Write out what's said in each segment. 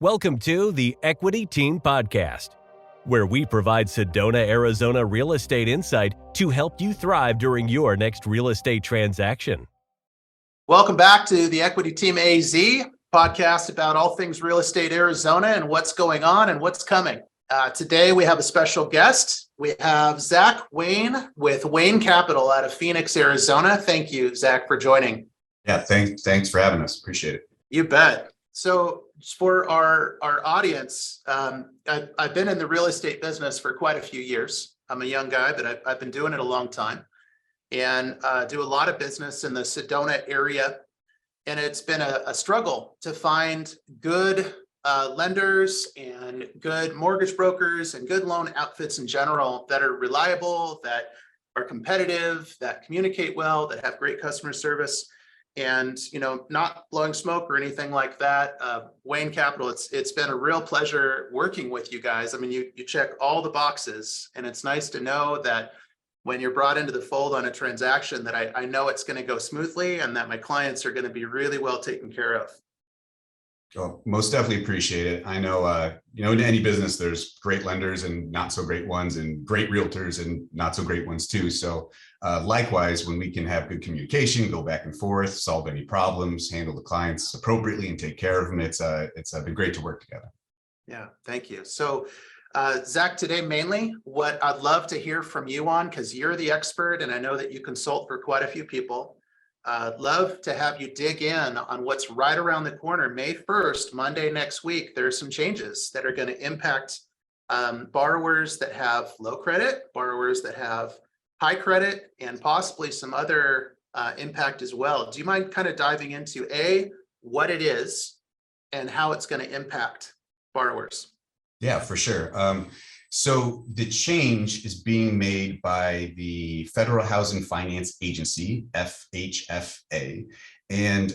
Welcome to the Equity Team Podcast, where we provide Sedona, Arizona real estate insight to help you thrive during your next real estate transaction. Welcome back to the Equity Team AZ podcast about all things real estate Arizona and what's going on and what's coming. Today we have a special guest. We have 𝐬𝐮𝐬𝐿 with 𝐬𝐻 Capital out of Phoenix, Arizona. Thank you, 𝐬𝐻, for joining. Yeah, thanks for having us. Appreciate it. You bet. So for our audience, I've been in the real estate business for quite a few years. I'm a young guy, but I've been doing it a long time, and do a lot of business in the Sedona area. And it's been a struggle to find good lenders and good mortgage brokers and good loan outfits in general that are reliable, that are competitive, that communicate well, that have great customer service. And, not blowing smoke or anything like that. 𝐬𝐻 Capital, it's been a real pleasure working with you guys. I mean, you check all the boxes, and it's nice to know that when you're brought into the fold on a transaction that I know it's going to go smoothly and that my clients are going to be really well taken care of. Well, most definitely appreciate it. I know, in any business, there's great lenders and not so great ones, and great realtors and not so great ones too. So likewise, when we can have good communication, go back and forth, solve any problems, handle the clients appropriately and take care of them, it's been great to work together. Yeah, thank you. So 𝐬𝐻, today mainly what I'd love to hear from you on, because you're the expert and I know that you consult for quite a few people. Love to have you dig in on what's right around the corner. May 1st, Monday next week, there's some changes that are going to impact borrowers that have low credit, borrowers that have high credit, and possibly some other impact as well. Do you mind kind of diving into what it is and how it's going to impact borrowers? Yeah, for sure. So the change is being made by the Federal Housing Finance Agency, FHFA. And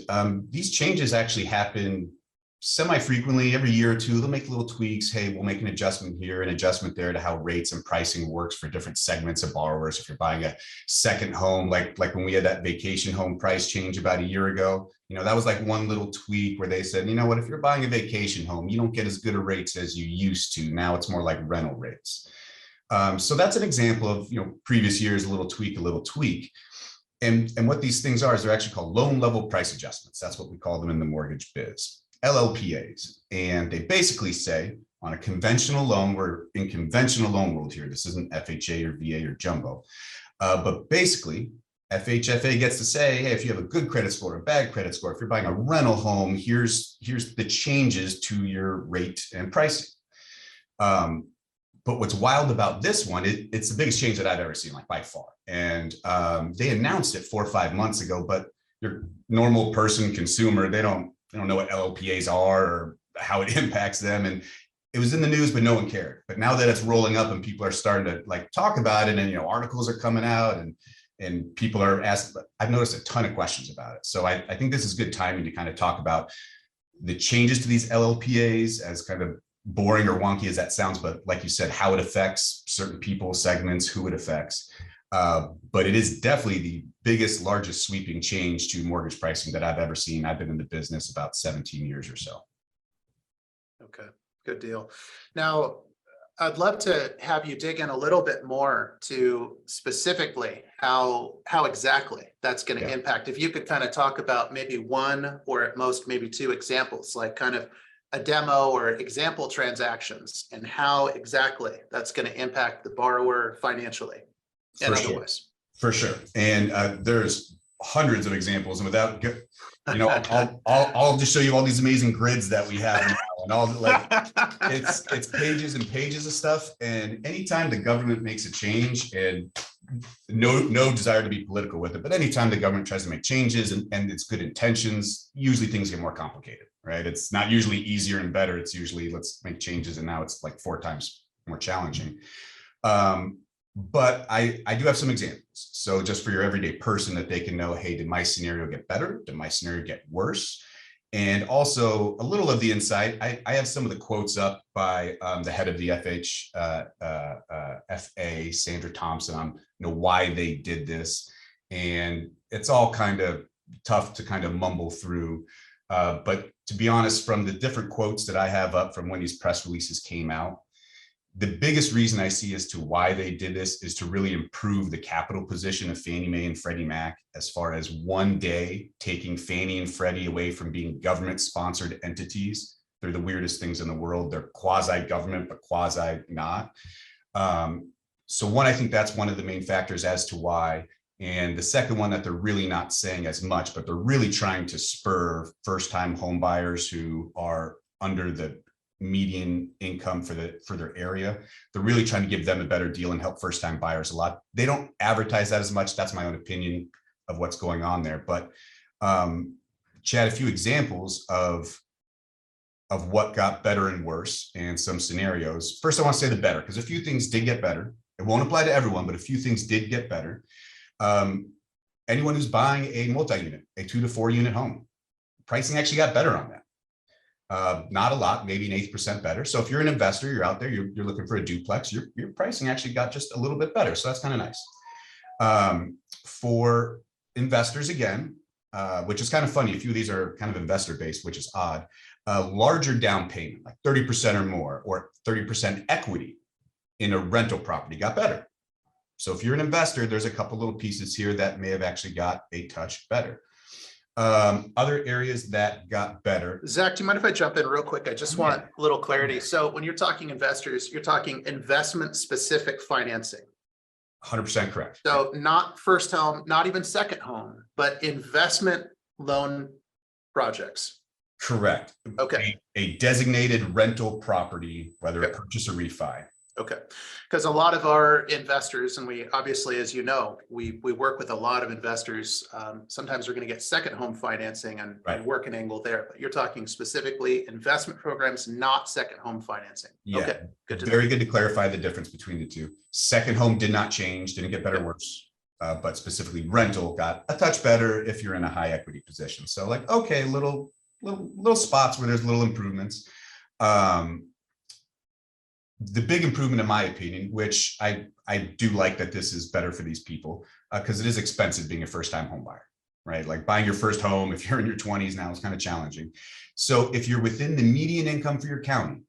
these changes actually happen semi-frequently, every year or two. They'll make little tweaks. Hey, we'll make an adjustment here, an adjustment there to how rates and pricing works for different segments of borrowers. If you're buying a second home, like when we had that vacation home price change about a year ago, that was like one little tweak where they said, what, if you're buying a vacation home, you don't get as good a rates as you used to. Now it's more like rental rates. So that's an example of, previous years, a little tweak. And what these things are is they're actually called loan level price adjustments. That's what we call them in the mortgage biz. LLPAs, and they basically say on a conventional loan, we're in conventional loan world here. This isn't FHA or VA or jumbo, but basically FHFA gets to say, hey, if you have a good credit score or a bad credit score, if you're buying a rental home, here's the changes to your rate and pricing. But what's wild about this one, it's the biggest change that I've ever seen, like by far. And they announced it 4 or 5 months ago, but your normal person, consumer, they don't know what LLPAs are or how it impacts them. And it was in the news, but no one cared. But now that it's rolling up and people are starting to talk about it, and articles are coming out and people are asking, I've noticed a ton of questions about it. So I think this is good timing to kind of talk about the changes to these LLPAs, as kind of boring or wonky as that sounds, but like you said, how it affects certain people, segments, who it affects. But it is definitely the biggest, largest sweeping change to mortgage pricing that I've ever seen. I've been in the business about 17 years or so. Okay, good deal. Now, I'd love to have you dig in a little bit more to specifically how exactly that's going to impact. If you could kind of talk about maybe one or at most maybe two examples, like kind of a demo or example transactions, and how exactly that's going to impact the borrower financially. For sure. And there's hundreds of examples, and without, I'll just show you all these amazing grids that we have now, and all it's pages and pages of stuff. And anytime the government makes a change, and no desire to be political with it, but anytime the government tries to make changes and it's good intentions, usually things get more complicated, right? It's not usually easier and better. It's usually, let's make changes, and now it's like 4 times more challenging. But I do have some examples. So just for your everyday person, that they can know, hey, did my scenario get better? Did my scenario get worse? And also a little of the insight. I have some of the quotes up by the head of the FA, Sandra Thompson, on why they did this. And it's all kind of tough to kind of mumble through. But to be honest, from the different quotes that I have up from when these press releases came out, the biggest reason I see as to why they did this is to really improve the capital position of Fannie Mae and Freddie Mac, as far as one day taking Fannie and Freddie away from being government-sponsored entities. They're the weirdest things in the world. They're quasi-government, but quasi not. So one, I think that's one of the main factors as to why. And the second one that they're really not saying as much, but they're really trying to spur first-time home buyers who are under the median income for their area. They're really trying to give them a better deal and help first-time buyers a lot. They don't advertise that as much. That's my own opinion of what's going on there. But Chad, a few examples of what got better and worse and some scenarios. First, I want to say the better, because a few things did get better. It won't apply to everyone, but a few things did get better. Anyone who's buying a multi-unit, a 2 to 4 unit home, pricing actually got better on that. Not a lot, maybe an 1/8% better. So if you're an investor, you're out there, you're looking for a duplex, your pricing actually got just a little bit better. So that's kind of nice. For investors, again, which is kind of funny, a few of these are kind of investor based, which is odd. Larger down payment, like 30% or more, or 30% equity in a rental property got better. So if you're an investor, there's a couple little pieces here that may have actually got a touch better. Other areas that got better. Zach, do you mind if I jump in real quick? I just want a little clarity. So when you're talking investors, you're talking investment specific financing. 100% correct. So not first home, not even second home, but investment loan projects. Correct. Okay. A designated rental property, whether a purchase or refi. Okay, because a lot of our investors, and we obviously, as you know, we work with a lot of investors. Sometimes we're going to get second home financing and work an angle there, but you're talking specifically investment programs, not second home financing. Yeah, okay, good. Very good to clarify the difference between the two. Second home did not change, didn't get better or worse, but specifically rental got a touch better if you're in a high equity position. So like, okay, little spots where there's little improvements. The big improvement, in my opinion, which I do like that this is better for these people, because it is expensive being a first-time home buyer, right? Like buying your first home, if you're in your 20s now, is kind of challenging. So if you're within the median income for your county,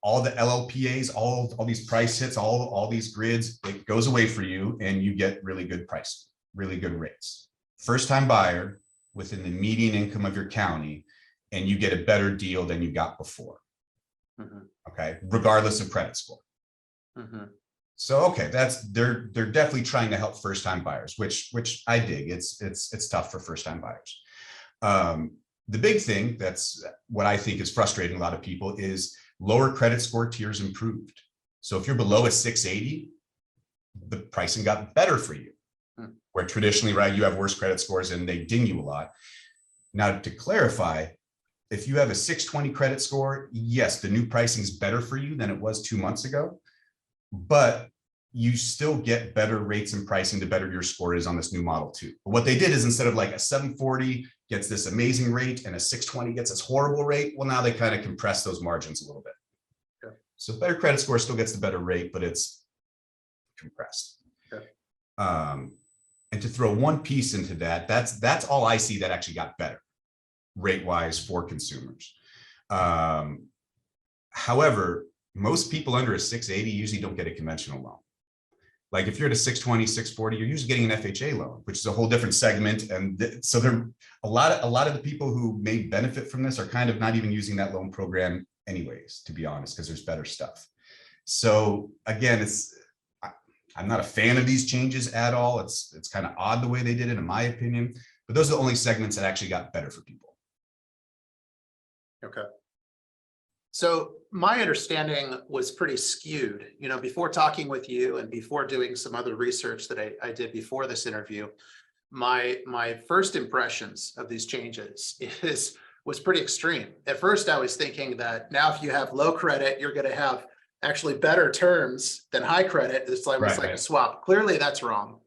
all the LLPAs, all these price hits, all these grids, it goes away for you and you get really good pricing, really good rates. First-time buyer within the median income of your county, and you get a better deal than you got before. Okay, regardless of credit score. So okay, they're definitely trying to help first-time buyers, which I dig. It's tough for first-time buyers. The big thing that's what I think is frustrating a lot of people is lower credit score tiers improved. So if you're below a 680, the pricing got better for you. Where traditionally, right, you have worse credit scores and they ding you a lot. Now to clarify, if you have a 620 credit score, yes, the new pricing is better for you than it was 2 months ago, but you still get better rates and pricing the better your score is on this new model too. But what they did is instead of like a 740 gets this amazing rate and a 620 gets this horrible rate, well, now they kind of compress those margins a little bit. Okay. So better credit score still gets the better rate, but it's compressed. Okay. And to throw one piece into that, that's all I see that actually got better rate-wise for consumers. However, most people under a 680 usually don't get a conventional loan. Like if you're at a 620, 640, you're usually getting an FHA loan, which is a whole different segment. And so there, a lot of the people who may benefit from this are kind of not even using that loan program anyways, to be honest, because there's better stuff. So again, I'm not a fan of these changes at all. It's kind of odd the way they did it, in my opinion, but those are the only segments that actually got better for people. Okay. So my understanding was pretty skewed, you know, before talking with you and before doing some other research that I did before this interview, my first impressions of these changes was pretty extreme. At first, I was thinking that now if you have low credit, you're going to have actually better terms than high credit. It's like, it's like a swap. Clearly that's wrong,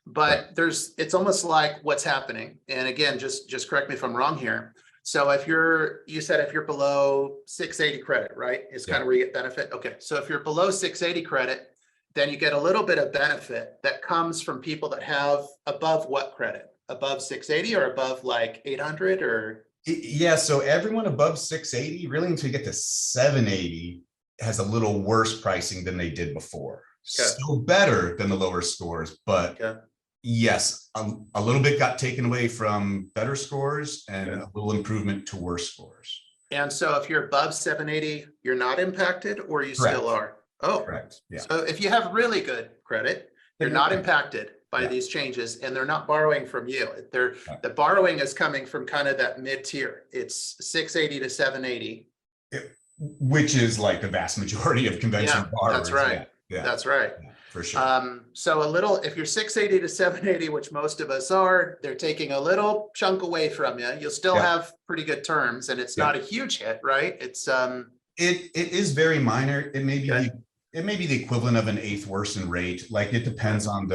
but it's almost like what's happening. And again, just correct me if I'm wrong here. So if you said if you're below 680 credit, right? It's kind of where you get benefit. Okay. So if you're below 680 credit, then you get a little bit of benefit that comes from people that have above what credit? Above 680 or above like 800 or Yeah, so everyone above 680, really until you get to 780, has a little worse pricing than they did before. Okay. Still better than the lower scores, but Okay. yes, a little bit got taken away from better scores and Okay. a little improvement to worse scores. And so if you're above 780, you're not impacted, or you Correct. still are? Oh, Correct. Yeah. so if you have really good credit, you're Then not okay. impacted by Yeah. these changes, and they're not borrowing from you. They're Right. the borrowing is coming from kind of that mid-tier. It's 680 to 780. Which is like the vast majority of conventional Yeah, borrowers. that's right. Yeah. That's right. Yeah, for sure. So a little, if you're 680 to 780, which most of us are, they're taking a little chunk away from you. You'll still Yeah. have pretty good terms, and it's Yeah. not a huge hit, right? It's It is very minor. It may be Okay. it may be the equivalent of an eighth worsened rate. Like it depends on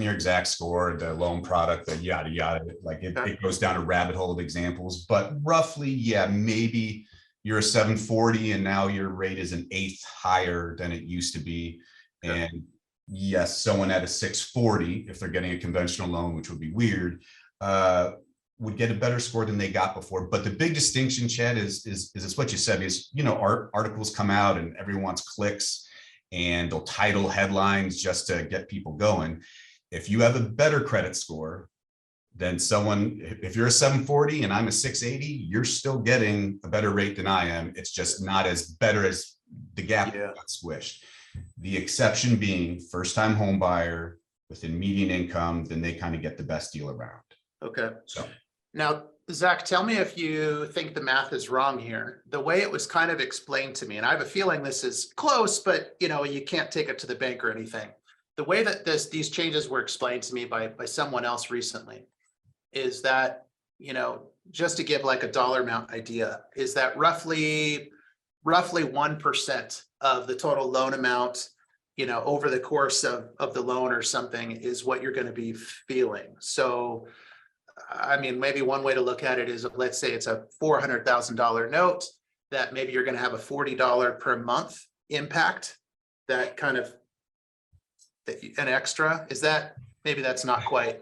your exact score, the loan product, the yada yada. Like Okay. it goes down a rabbit hole of examples, but roughly, yeah, maybe you're a 740 and now your rate is an eighth higher than it used to be. Okay. And yes, someone at a 640, if they're getting a conventional loan, which would be weird, would get a better score than they got before. But the big distinction, Chad, is it's what you said, is, articles come out and everyone wants clicks and they'll title headlines just to get people going. If you have a better credit score than someone, if you're a 740 and I'm a 680, you're still getting a better rate than I am. It's just not as better as the gap got squished. The exception being first-time home buyer within median income, then they kind of get the best deal around. okay. So Now, Zach, tell me if you think the math is wrong here. The way it was kind of explained to me, and I have a feeling this is close, but you can't take it to the bank or anything. The way that these changes were explained to me by someone else recently is that, just to give like a dollar amount idea, is that roughly 1% of the total loan amount, over the course of the loan or something is what you're going to be feeling. So, I mean, maybe one way to look at it is, let's say it's a $400,000 note, that maybe you're going to have a $40 per month impact, that kind of an extra. Is that, maybe that's not quite.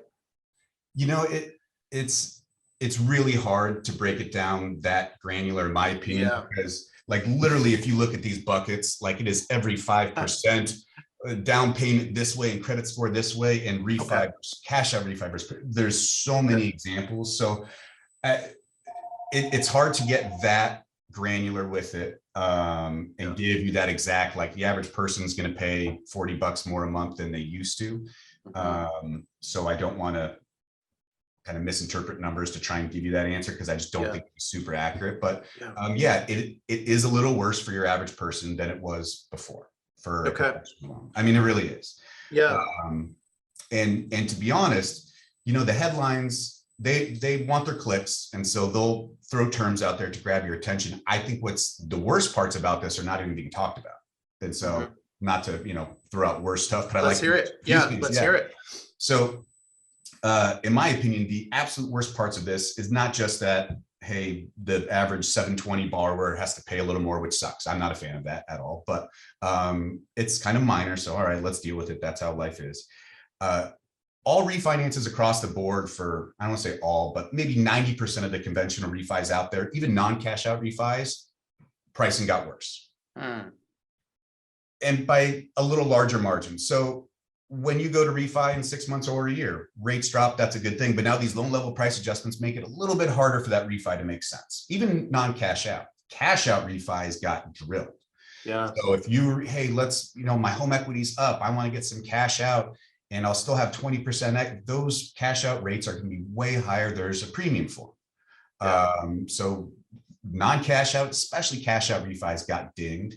It's really hard to break it down that granular, in my opinion, Yeah. because like literally, if you look at these buckets, like it is every 5% down payment this way and credit score this way and refi, cash out refi. There's so many examples. So it's hard to get that granular with it and give you that exact, like the average person is going to pay $40 more a month than they used to. So I don't want to kind of misinterpret numbers to try and give you that answer, because I just don't think it's super accurate. But it is a little worse for your average person than it was before. I mean, it really is. Yeah. And to be honest, the headlines, they want their clicks, and so they'll throw terms out there to grab your attention. I think what's the worst parts about this are not even being talked about. And so not to, throw out worse stuff, but let's hear it. Let's hear it. So in my opinion, the absolute worst parts of this is not just that, hey, the average 720 borrower has to pay a little more, which sucks. I'm not a fan of that at all, but it's kind of minor. So, all right, let's deal with it. That's how life is. All refinances across the board for, I don't want to say all, but maybe 90% of the conventional refis out there, even non-cash out refis, pricing got worse. And by a little larger margin. So when you go to refi in 6 months or a year, rates drop, that's a good thing. But now these loan level price adjustments make it a little bit harder for that refi to make sense. Even non-cash out. Cash out refis got drilled. Yeah. So if hey, let's, my home equity's up, I want to get some cash out and I'll still have 20%. Those cash out rates are going to be way higher. There's a premium for them. So non-cash out, especially cash out refis, got dinged.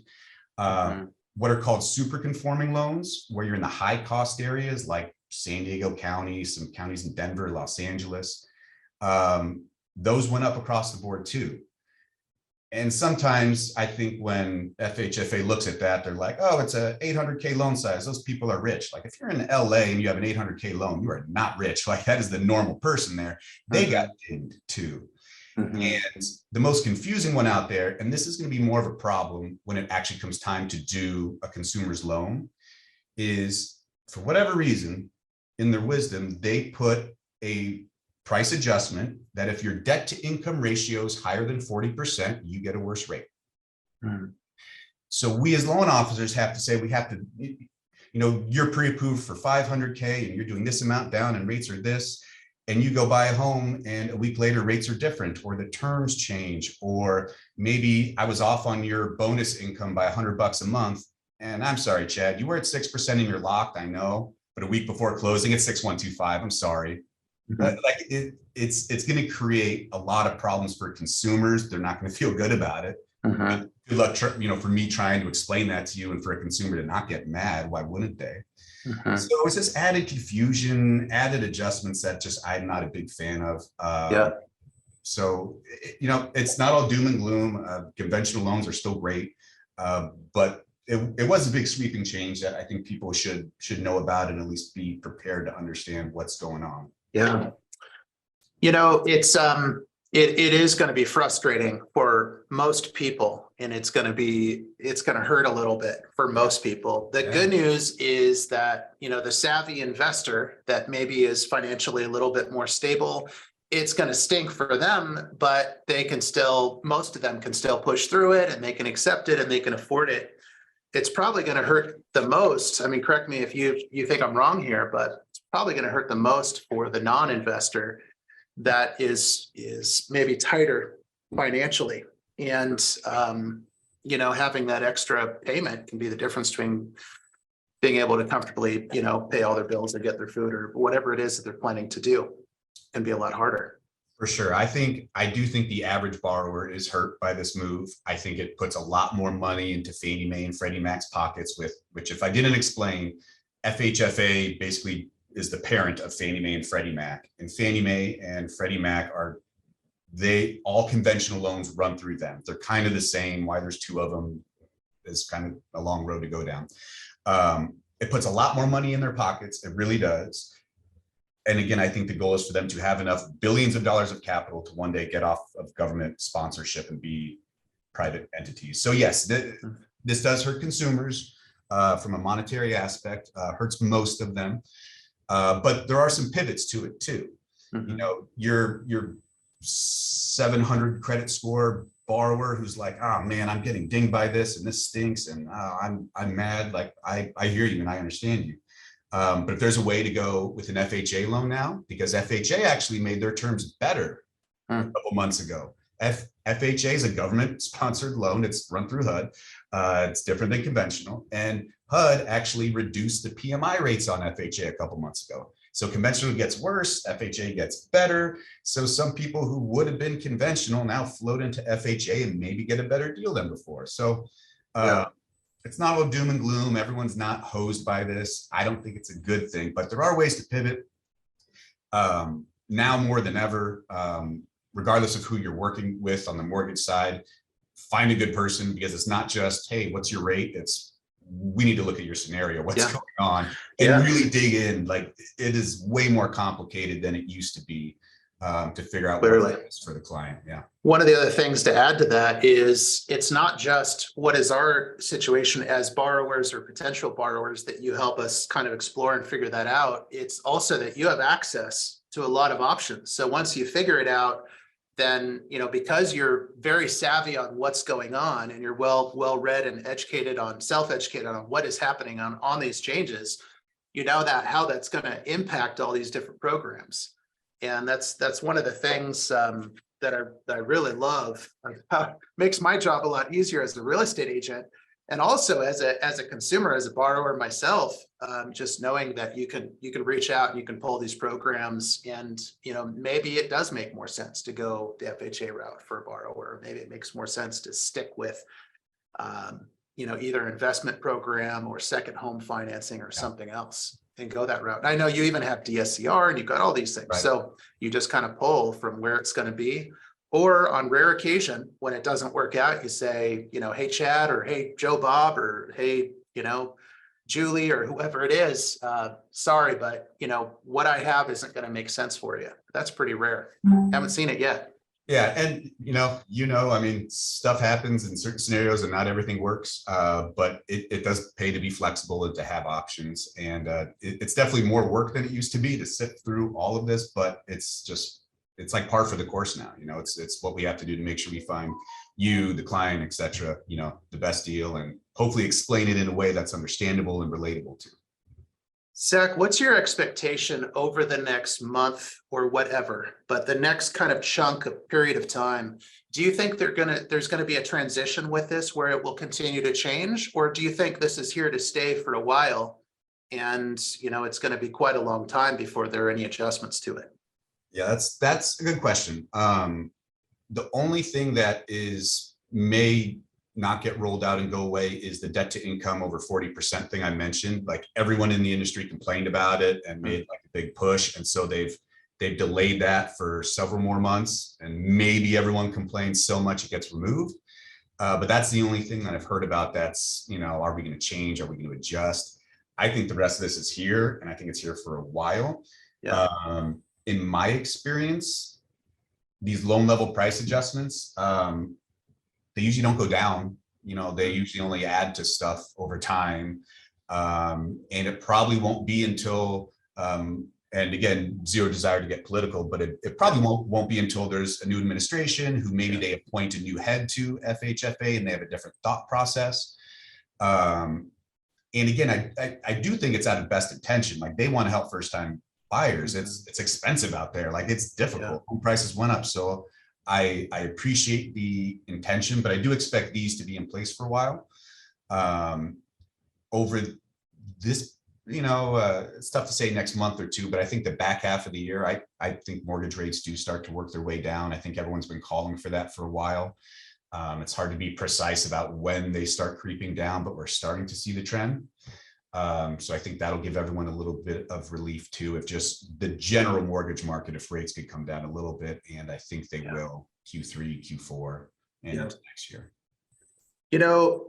What are called super conforming loans, where you're in the high cost areas like San Diego County, some counties in Denver, Los Angeles. Those went up across the board too. And sometimes I think when FHFA looks at that, they're like, oh, it's a 800K loan size. Those people are rich. Like if you're in LA and you have an 800K loan, you are not rich. Like that is the normal person there. They got dinged too. And the most confusing one out there, and this is going to be more of a problem when it actually comes time to do a consumer's loan, is for whatever reason, in their wisdom, they put a price adjustment that if your debt to income ratio is higher than 40%, you get a worse rate. So we as loan officers have to say, we have to, you're pre-approved for 500K and you're doing this amount down and rates are this, and you go buy a home and a week later rates are different, or the terms change, or maybe I was off on your bonus income by $100 a month. And I'm sorry, Chad, you were at 6% and you're locked, I know, but a week before closing it's 6,125. I'm sorry. But like it's going to create a lot of problems for consumers. They're not going to feel good about it. Good luck, for me trying to explain that to you, and for a consumer to not get mad. Why wouldn't they? So it's just added confusion, added adjustments that just I'm not a big fan of. So it's not all doom and gloom. Conventional loans are still great, but it was a big sweeping change that I think people should know about and at least be prepared to understand what's going on. Yeah. It is going to be frustrating for most people, and it's going to hurt a little bit for most people. The good news is that, the savvy investor that maybe is financially a little bit more stable, it's going to stink for them, but most of them can still push through it, and they can accept it and they can afford it. It's probably going to hurt the most. I mean, correct me if you think I'm wrong here, but it's probably going to hurt the most for the non-investor that is maybe tighter financially. And, having that extra payment can be the difference between being able to comfortably, pay all their bills or get their food or whatever it is that they're planning to do. Can be a lot harder. For sure. I do think the average borrower is hurt by this move. I think it puts a lot more money into Fannie Mae and Freddie Mac's pockets, which if I didn't explain, FHFA basically is the parent of Fannie Mae and Freddie Mac. And Fannie Mae and Freddie Mac all conventional loans run through them. They're kind of the same. Why there's two of them is kind of a long road to go down. It puts a lot more money in their pockets. It really does. And again, I think the goal is for them to have enough billions of dollars of capital to one day get off of government sponsorship and be private entities. So yes, this does hurt consumers from a monetary aspect, hurts most of them. But there are some pivots to it too. Your 700 credit score borrower who's like, oh man, I'm getting dinged by this and this stinks and I'm mad. Like I hear you and I understand you. But if there's a way to go with an FHA loan now, because FHA actually made their terms better a couple months ago. FHA is a government sponsored loan. It's run through HUD. It's different than conventional. And HUD actually reduced the PMI rates on FHA a couple months ago. So conventional gets worse, FHA gets better. So some people who would have been conventional now float into FHA and maybe get a better deal than before. So it's not all doom and gloom. Everyone's not hosed by this. I don't think it's a good thing, but there are ways to pivot now more than ever, regardless of who you're working with on the mortgage side. Find a good person, because it's not just, hey, what's your rate? It's, we need to look at your scenario, what's going on, and really dig in. Like, it is way more complicated than it used to be to figure out what it is for the client. One of the other things to add to that is it's not just what is our situation as borrowers or potential borrowers that you help us kind of explore and figure that out. It's also that you have access to a lot of options. So once you figure it out, then, because you're very savvy on what's going on and you're well read and self-educated on what is happening on these changes, how that's going to impact all these different programs. And that's one of the things that I really love. Makes my job a lot easier as a real estate agent, and also as a consumer, as a borrower myself. Just knowing that you can reach out and you can pull these programs, and maybe it does make more sense to go the FHA route for a borrower. Maybe it makes more sense to stick with either investment program or second home financing or something else, and go that route. And I know you even have DSCR and you've got all these things. Right. So you just kind of pull from where it's going to be. Or on rare occasion, when it doesn't work out, you say, hey, Chad, or hey, Joe Bob, or hey, Julie, or whoever it is, sorry, but what I have isn't going to make sense for you. That's pretty rare. Haven't seen it yet. Yeah, and I mean, stuff happens in certain scenarios, and not everything works. But it does pay to be flexible and to have options. And it's definitely more work than it used to be to sift through all of this. But it's like par for the course now. It's what we have to do to make sure we find you, the client, et cetera, the best deal, and hopefully explain it in a way that's understandable and relatable to. Zach, what's your expectation over the next month or whatever, but the next kind of chunk of period of time? Do you think there's gonna be a transition with this where it will continue to change, or do you think this is here to stay for a while, and it's going to be quite a long time before there are any adjustments to it? Yeah, that's a good question. The only thing that may not get rolled out and go away is the debt to income over 40% thing I mentioned. Like, everyone in the industry complained about it and made like a big push. And so they've delayed that for several more months, and maybe everyone complains so much it gets removed. But that's the only thing that I've heard about that's, are we going to change? Are we going to adjust? I think the rest of this is here, and I think it's here for a while. Yeah. In my experience, these loan level price adjustments, they usually don't go down. They usually only add to stuff over time. And it probably won't be until, and again, zero desire to get political, but it probably won't be until there's a new administration who maybe they appoint a new head to FHFA and they have a different thought process. And again, I do think it's out of best intention. Like, they want to help first time buyers. It's expensive out there. Like, it's difficult. Home prices went up. So I appreciate the intention, but I do expect these to be in place for a while. Over this, it's tough to say next month or two, but I think the back half of the year, I think mortgage rates do start to work their way down. I think everyone's been calling for that for a while. It's hard to be precise about when they start creeping down, but we're starting to see the trend. So I think that'll give everyone a little bit of relief too, if just the general mortgage market, if rates could come down a little bit, and I think they will Q3, Q4, and into next year.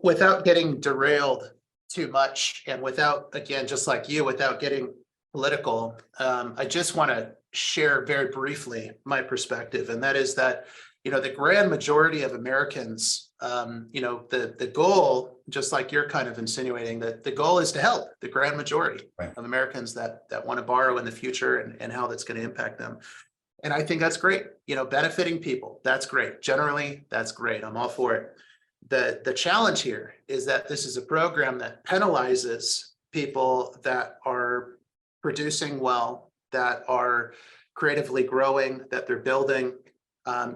Without getting derailed too much, and without, again, just like you, without getting political, I just want to share very briefly my perspective, and that is that, the grand majority of Americans, the goal, just like you're kind of insinuating, that the goal is to help the grand majority of Americans that want to borrow in the future, and how that's going to impact them. And I think that's great. Benefiting people, that's great. Generally, that's great. I'm all for it. The challenge here is that this is a program that penalizes people that are producing well, that are creatively growing, that they're building.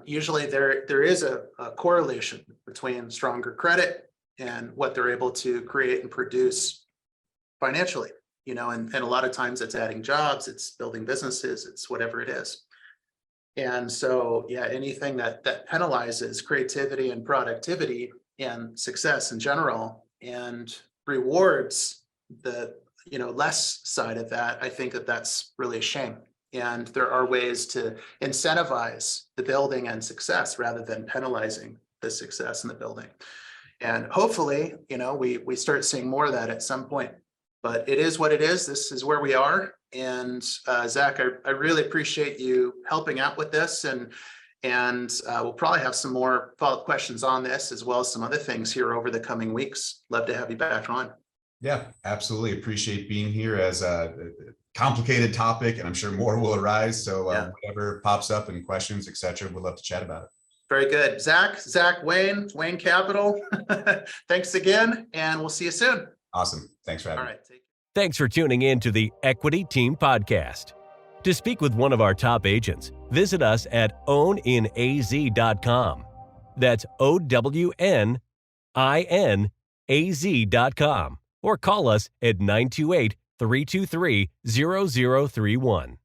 Usually there is a correlation between stronger credit and what they're able to create and produce financially, and a lot of times it's adding jobs, it's building businesses, it's whatever it is. And so, yeah, anything that penalizes creativity and productivity and success in general, and rewards the, less side of that, I think that's really a shame. And there are ways to incentivize the building and success rather than penalizing the success in the building. And hopefully, we start seeing more of that at some point. But it is what it is. This is where we are. And Zach, I really appreciate you helping out with this. And we'll probably have some more follow-up questions on this, as well as some other things here over the coming weeks. Love to have you back on. Yeah, absolutely. Appreciate being here. As a complicated topic, and I'm sure more will arise. So whatever pops up and questions, et cetera, we'd love to chat about it. Very good. Zach, Wayne Capital. Thanks again, and we'll see you soon. Awesome. Thanks for having me. All right. Thanks for tuning in to the Equity Team Podcast. To speak with one of our top agents, visit us at owninaz.com. That's owninaz.com. Or call us at 928-323-0031.